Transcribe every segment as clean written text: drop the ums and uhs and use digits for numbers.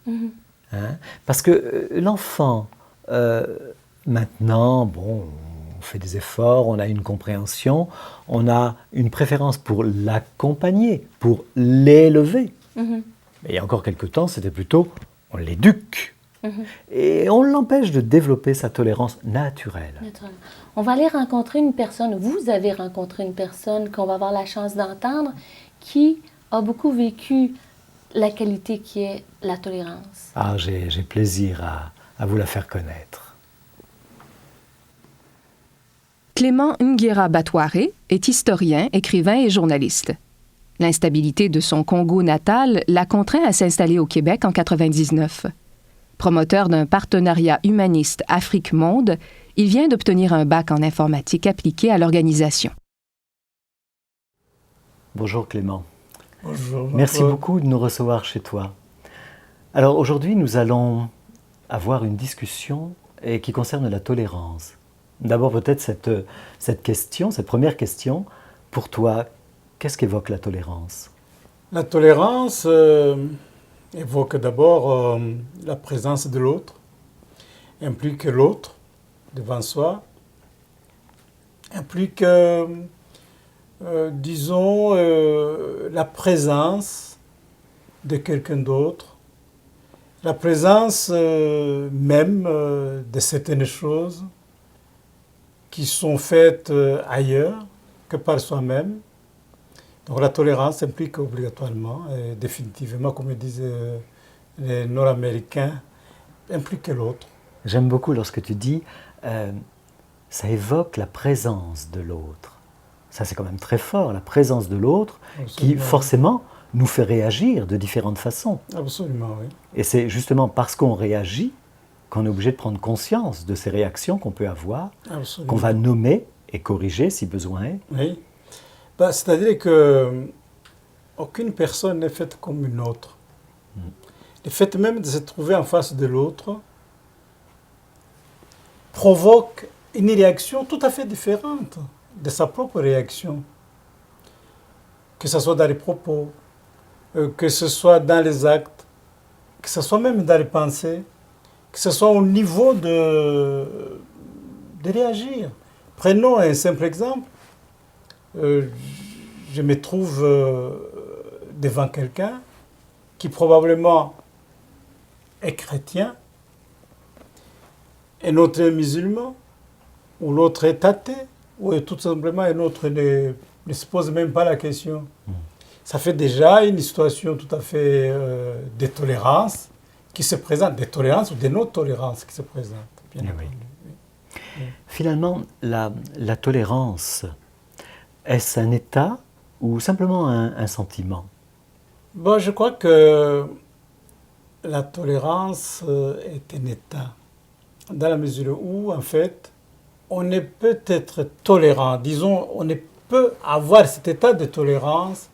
Mhm. Hein? Parce que l'enfant, maintenant, bon, on fait des efforts, on a une compréhension, on a une préférence pour l'accompagner, pour l'élever. Mhm. Mais il y a encore quelque temps, c'était plutôt on l'éduque. Mhm. Et on l'empêche de développer sa tolérance naturelle. Naturellement. On va aller rencontrer une personne, vous avez rencontré une personne qu'on va avoir la chance d'entendre, qui a beaucoup vécu la qualité qui est la tolérance. Ah, j'ai plaisir à vous la faire connaître. Clément Nguera Batouaré est historien, écrivain et journaliste. L'instabilité de son Congo natal l'a contraint à s'installer au Québec en 1999. Promoteur d'un partenariat humaniste Afrique-Monde, il vient d'obtenir un bac en informatique appliquée à l'organisation. Bonjour Clément. Bonjour. Merci beaucoup de nous recevoir chez toi. Alors aujourd'hui, nous allons avoir une discussion qui concerne la tolérance. D'abord peut-être cette question, cette première question. Pour toi, qu'est-ce qu'évoque la tolérance? La tolérance évoque d'abord la présence de l'autre, implique l'autre devant soi, implique, disons, la présence de quelqu'un d'autre, la présence même de certaines choses qui sont faites ailleurs que par soi-même. Donc la tolérance implique obligatoirement, et définitivement, comme disent les Nord-Américains, implique l'autre. J'aime beaucoup lorsque tu dis ça évoque la présence de l'autre. Ça c'est quand même très fort, la présence de l'autre qui forcément nous fait réagir de différentes façons. Absolument, oui. Et c'est justement parce qu'on réagit qu'on est obligé de prendre conscience de ces réactions qu'on peut avoir, Absolument. qu'on va nommer et corriger si besoin est. Oui. Ben, c'est-à-dire que aucune personne n'est faite comme une autre. Le fait même de se trouver en face de l'autre provoque une réaction tout à fait différente de sa propre réaction. Que ce soit dans les propos, que ce soit dans les actes, que ce soit même dans les pensées, que ce soit au niveau de réagir. Prenons un simple exemple. Je me trouve devant quelqu'un qui probablement est chrétien, un autre est musulman, ou l'autre est athée, ou tout simplement un autre ne se pose même pas la question. Ça fait déjà une situation tout à fait de tolérance qui se présente, de tolérance ou de non-tolérance qui se présente. Bien entendu. Oui. Finalement, la tolérance, est-ce un état ou simplement un sentiment? Bon, je crois que la tolérance est un état, dans la mesure où, en fait, on ne peut être tolérant, disons, on ne peut avoir cet état de tolérance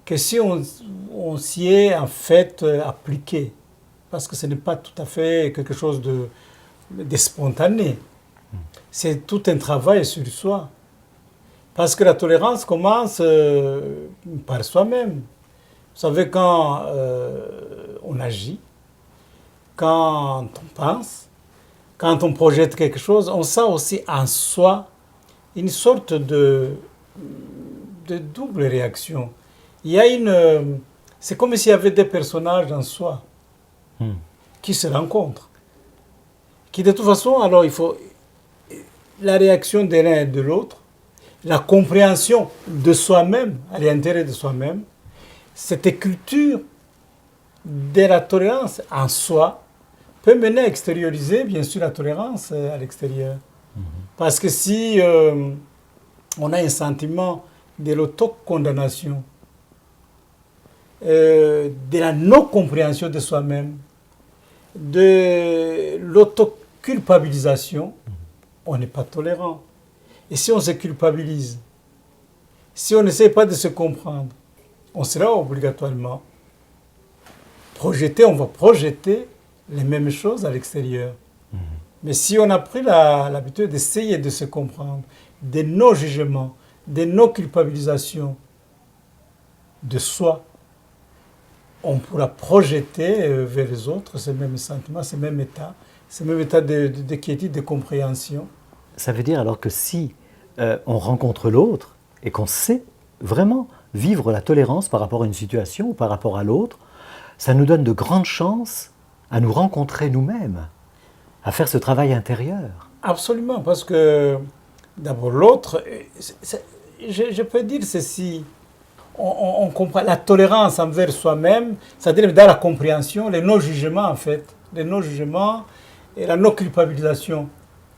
que si on s'y est en fait appliqué, parce que ce n'est pas tout à fait quelque chose de spontané. C'est tout un travail sur soi. Parce que la tolérance commence par soi-même. Vous savez, quand on agit, quand on pense, quand on projette quelque chose, on sent aussi en soi une sorte de double réaction. Il y a c'est comme s'il y avait des personnages en soi qui se rencontrent. Qui de toute façon, alors il faut la réaction de l'un et de l'autre, la compréhension de soi-même, à l'intérieur de soi-même, cette écriture de la tolérance en soi peut mener à extérioriser, bien sûr, la tolérance à l'extérieur. Parce que si on a un sentiment de l'autocondamnation, de la non-compréhension de soi-même, de l'autoculpabilisation, on n'est pas tolérant. Et si on se culpabilise, si on n'essaie pas de se comprendre, on sera obligatoirement projeté, on va projeter les mêmes choses à l'extérieur. Mais si on a pris l'habitude d'essayer de se comprendre, de nos jugements, de nos culpabilisations de soi, on pourra projeter vers les autres ces mêmes sentiments, ces mêmes états de quiétude, de compréhension. Ça veut dire alors que si on rencontre l'autre et qu'on sait vraiment vivre la tolérance par rapport à une situation ou par rapport à l'autre, ça nous donne de grandes chances à nous rencontrer nous-mêmes, à faire ce travail intérieur. Absolument, parce que d'abord l'autre, je peux dire ceci, on comprend la tolérance envers soi-même, c'est-à-dire dans la compréhension, les non-jugements en fait, les non-jugements et la non-culpabilisation.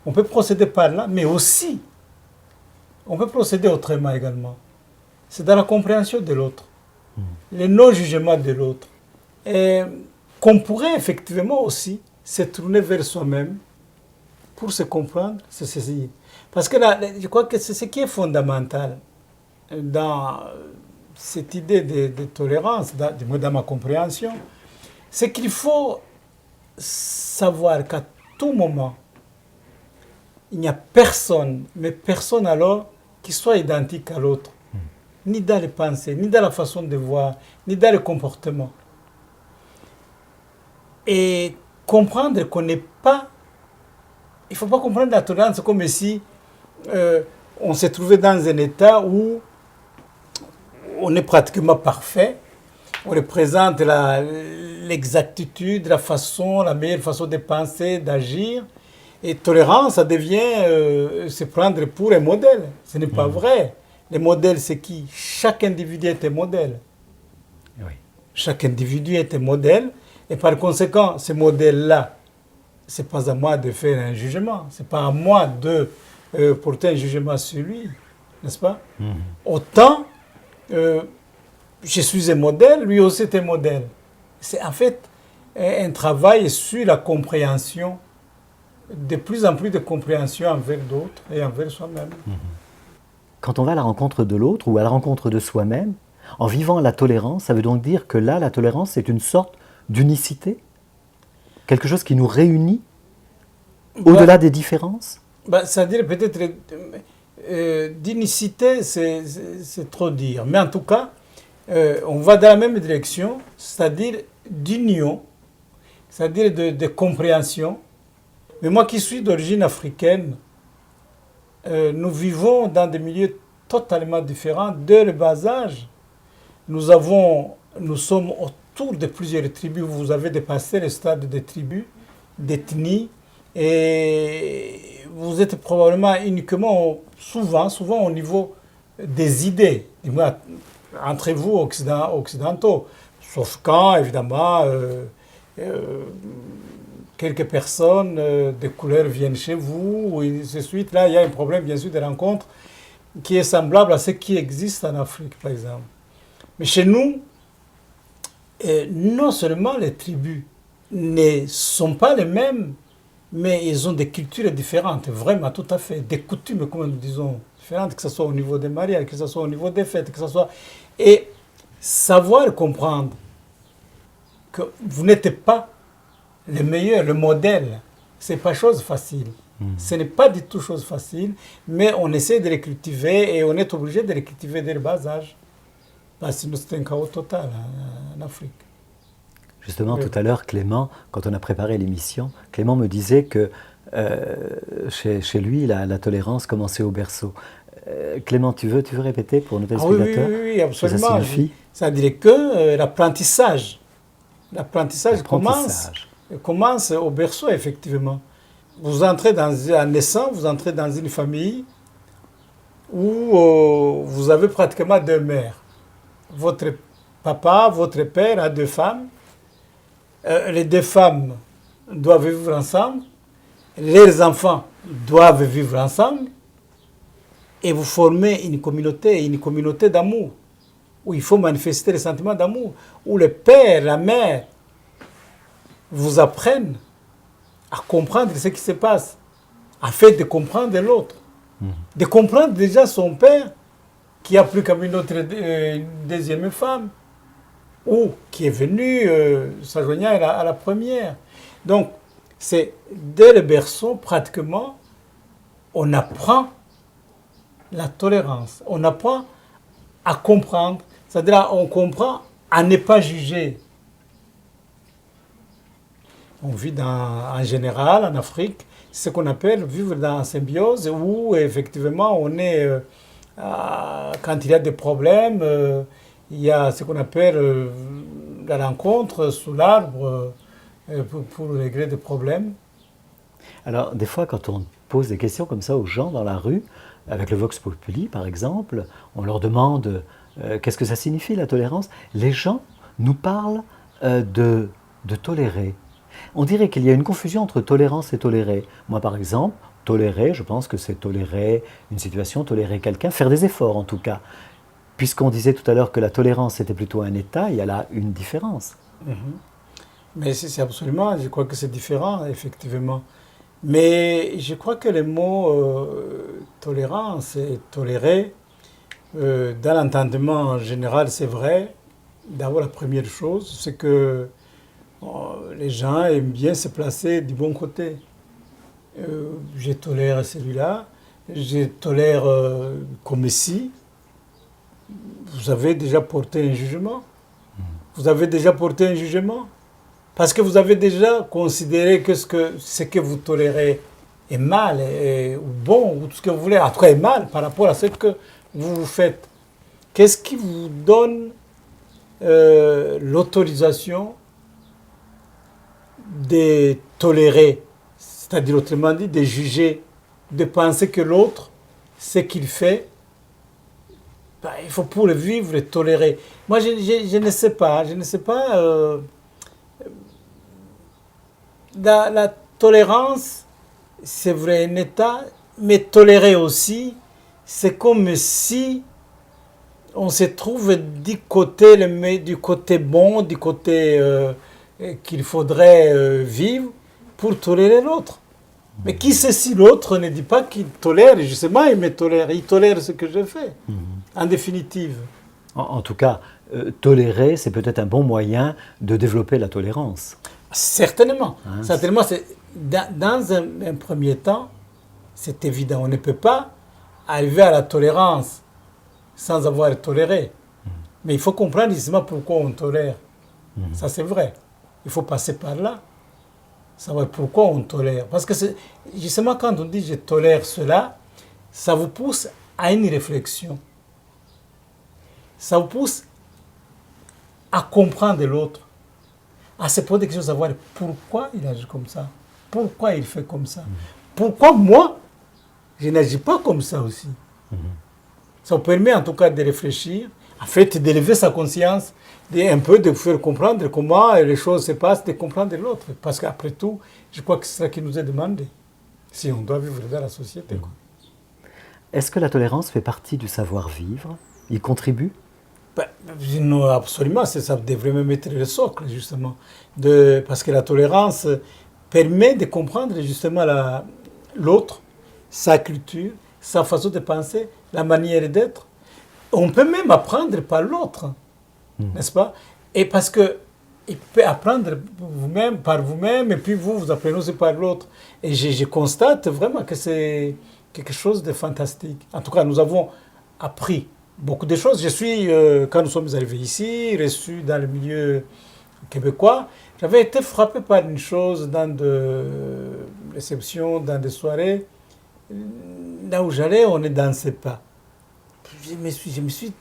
On peut procéder par là, mais aussi, on peut procéder autrement également. C'est dans la compréhension de l'autre, les non-jugements de l'autre. Et qu'on pourrait effectivement aussi se tourner vers soi-même pour se comprendre, se saisir. Parce que là, je crois que c'est ce qui est fondamental dans cette idée de tolérance, dans ma compréhension, c'est qu'il faut savoir qu'à tout moment, il n'y a personne, mais personne alors, qui soit identique à l'autre, ni dans les pensées, ni dans la façon de voir, ni dans le comportement. Et comprendre qu'on n'est pas... Il ne faut pas comprendre la tolérance comme si on s'est trouvé dans un état où on est pratiquement parfait, on représente l'exactitude, la meilleure façon de penser, d'agir. Et tolérance, ça devient se prendre pour un modèle. Ce n'est pas vrai. Le modèle, c'est qui? Chaque individu est un modèle. Oui. Chaque individu est un modèle. Et par conséquent, ce modèle-là, ce n'est pas à moi de faire un jugement. Ce n'est pas à moi de porter un jugement sur lui. N'est-ce pas? Autant, je suis un modèle, lui aussi est un modèle. C'est en fait un travail sur la compréhension, de plus en plus de compréhension envers d'autres et envers soi-même. Quand on va à la rencontre de l'autre ou à la rencontre de soi-même, en vivant la tolérance, ça veut donc dire que là, la tolérance, c'est une sorte d'unicité, quelque chose qui nous réunit au-delà des différences. C'est-à-dire peut-être d'unicité, c'est trop dire. Mais en tout cas, on va dans la même direction, c'est-à-dire d'union, c'est-à-dire de compréhension. Mais moi qui suis d'origine africaine, nous vivons dans des milieux totalement différents dès le bas âge. Nous sommes autour de plusieurs tribus. Vous avez dépassé le stade des tribus, d'ethnie, et vous êtes probablement uniquement, souvent au niveau des idées, entre vous occidentaux. Sauf quand, évidemment, quelques personnes de couleur viennent chez vous, et ainsi de suite. Là, il y a un problème, bien sûr, de rencontre qui est semblable à ce qui existe en Afrique, par exemple. Mais chez nous, non seulement les tribus ne sont pas les mêmes, mais ils ont des cultures différentes, vraiment, tout à fait. Des coutumes, comme nous disons, différentes, que ce soit au niveau des mariages, que ce soit au niveau des fêtes, que ce soit... Et savoir comprendre que vous n'êtes pas le meilleur, le modèle, ce n'est pas chose facile. Ce n'est pas du tout chose facile, mais on essaie de les cultiver et on est obligé de les cultiver dès le bas âge. Parce que sinon, c'est un chaos total en Afrique. Justement, tout à l'heure, Clément, quand on a préparé l'émission, Clément me disait que chez lui, la tolérance commençait au berceau. Clément, tu veux répéter pour nos téléspectateurs? Oui, absolument. Ça signifie? Ça dirait que l'apprentissage commence au berceau, effectivement. Vous entrez en naissant, vous entrez dans une famille où vous avez pratiquement deux mères. Votre papa, votre père a deux femmes. Les deux femmes doivent vivre ensemble. Les enfants doivent vivre ensemble. Et vous formez une communauté d'amour, où il faut manifester les sentiments d'amour, où le père, la mère vous apprennent à comprendre ce qui se passe, afin de comprendre l'autre. De comprendre déjà son père, qui a plus comme une deuxième femme, ou qui est venu s'adjoindre à la première. Donc, c'est dès le berceau, pratiquement, on apprend la tolérance. On apprend à comprendre, c'est-à-dire on comprend à ne pas juger On vit en général en Afrique, ce qu'on appelle vivre dans la symbiose, où effectivement on est, quand il y a des problèmes, il y a ce qu'on appelle la rencontre sous l'arbre pour régler des problèmes. Alors, des fois, quand on pose des questions comme ça aux gens dans la rue, avec le Vox Populi par exemple, on leur demande qu'est-ce que ça signifie la tolérance. Les gens nous parlent de tolérer. On dirait qu'il y a une confusion entre tolérance et tolérer. Moi par exemple, tolérer, je pense que c'est tolérer une situation, tolérer quelqu'un, faire des efforts en tout cas. Puisqu'on disait tout à l'heure que la tolérance était plutôt un état, il y a là une différence. Mhm. Mais c'est absolument, je crois que c'est différent, effectivement. Mais je crois que les mots tolérance et tolérer, dans l'entendement général, c'est vrai. D'abord, la première chose, c'est que les gens aiment bien se placer du bon côté. Je tolère celui-là, je tolère comme si. Vous avez déjà porté un jugement. Vous avez déjà porté un jugement. Parce que vous avez déjà considéré que ce que vous tolérez est mal, ou bon, ou tout ce que vous voulez, en tout cas est mal par rapport à ce que vous faites. Qu'est-ce qui vous donne l'autorisation de tolérer, c'est-à-dire autrement dit, de juger, de penser que l'autre, ce qu'il fait, ben, il faut pour le vivre et tolérer. Moi, je ne sais pas, la tolérance, c'est vrai un état, mais tolérer aussi, c'est comme si on se trouve du côté bon, du côté qu'il faudrait vivre pour tolérer l'autre. Mais qui sait si l'autre ne dit pas qu'il tolère, justement il me tolère, il tolère ce que je fais, en définitive. En tout cas, tolérer, c'est peut-être un bon moyen de développer la tolérance. Certainement. Certainement, dans un premier temps, c'est évident. On ne peut pas arriver à la tolérance sans avoir toléré. Mais il faut comprendre justement pourquoi on tolère. Ça, c'est vrai. Il faut passer par là. Savoir pourquoi on tolère. Parce que justement, quand on dit je tolère cela, ça vous pousse à une réflexion. Ça vous pousse à comprendre l'autre, à se poser des questions, savoir pourquoi il agit comme ça, pourquoi il fait comme ça, pourquoi moi, je n'agis pas comme ça aussi. Ça vous permet en tout cas de réfléchir, en fait, d'élever sa conscience, un peu de vous faire comprendre comment les choses se passent, de comprendre l'autre. Parce qu'après tout, je crois que c'est ça qui nous est demandé, si on doit vivre dans la société. Quoi. Est-ce que la tolérance fait partie du savoir-vivre? Y contribue? Non, absolument, ça devrait même être le socle, justement. Parce que la tolérance permet de comprendre justement l'autre, sa culture, sa façon de penser, la manière d'être. On peut même apprendre par l'autre, n'est-ce pas? Et parce que il peut apprendre par vous-même, et puis vous apprenez aussi par l'autre. Et je constate vraiment que c'est quelque chose de fantastique. En tout cas, nous avons appris beaucoup de choses. Je suis, quand nous sommes arrivés ici, reçu dans le milieu québécois, j'avais été frappé par une chose dans des réceptions, dans des soirées. Là où j'allais, on ne dansait pas. Je me suis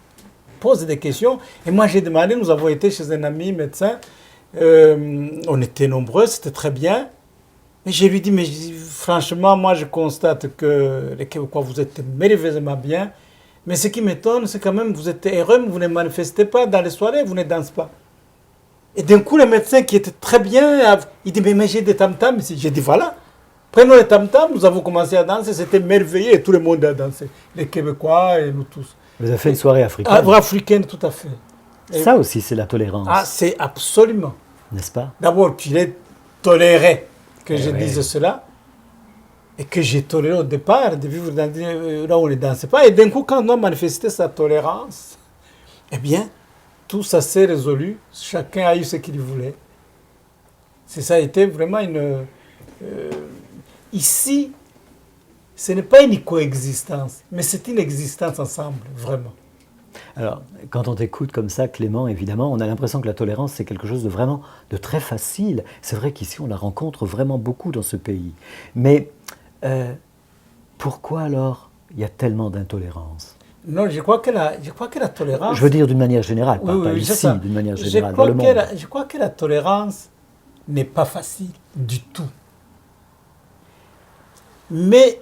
posé des questions. Et moi, j'ai demandé, nous avons été chez un ami médecin. On était nombreux, c'était très bien. Mais je lui dis, mais franchement, moi, je constate que les Québécois, vous êtes merveilleusement bien. Mais ce qui m'étonne, c'est quand même, vous êtes heureux, mais vous ne manifestez pas dans les soirées, vous ne dansez pas. Et d'un coup, le médecin qui était très bien, il dit, mais j'ai des tam-tams ici. J'ai dit, voilà, prenons les tam-tams, nous avons commencé à danser, c'était merveilleux, et tout le monde a dansé. Les Québécois et nous tous. Vous avez fait une soirée africaine. Africaine, tout à fait. Et ça aussi, c'est la tolérance. Ah, c'est absolument. N'est-ce pas? D'abord, qu'il est toléré que je dise cela. Et que j'ai toléré au départ de vivre là où on ne dansait pas. Et d'un coup, quand on a manifesté sa tolérance, eh bien, tout ça s'est résolu. Chacun a eu ce qu'il voulait. Ça a été vraiment ici, ce n'est pas une coexistence, mais c'est une existence ensemble, vraiment. Alors, quand on t'écoute comme ça, Clément, évidemment, on a l'impression que la tolérance, c'est quelque chose de vraiment de très facile. C'est vrai qu'ici, on la rencontre vraiment beaucoup dans ce pays. Mais pourquoi alors il y a tellement d'intolérance? Non, je crois que la tolérance... Je veux dire d'une manière générale, Oui, pas oui, c'est ici, ça. d'une manière générale, dans le monde. Je crois que la tolérance n'est pas facile du tout. Mais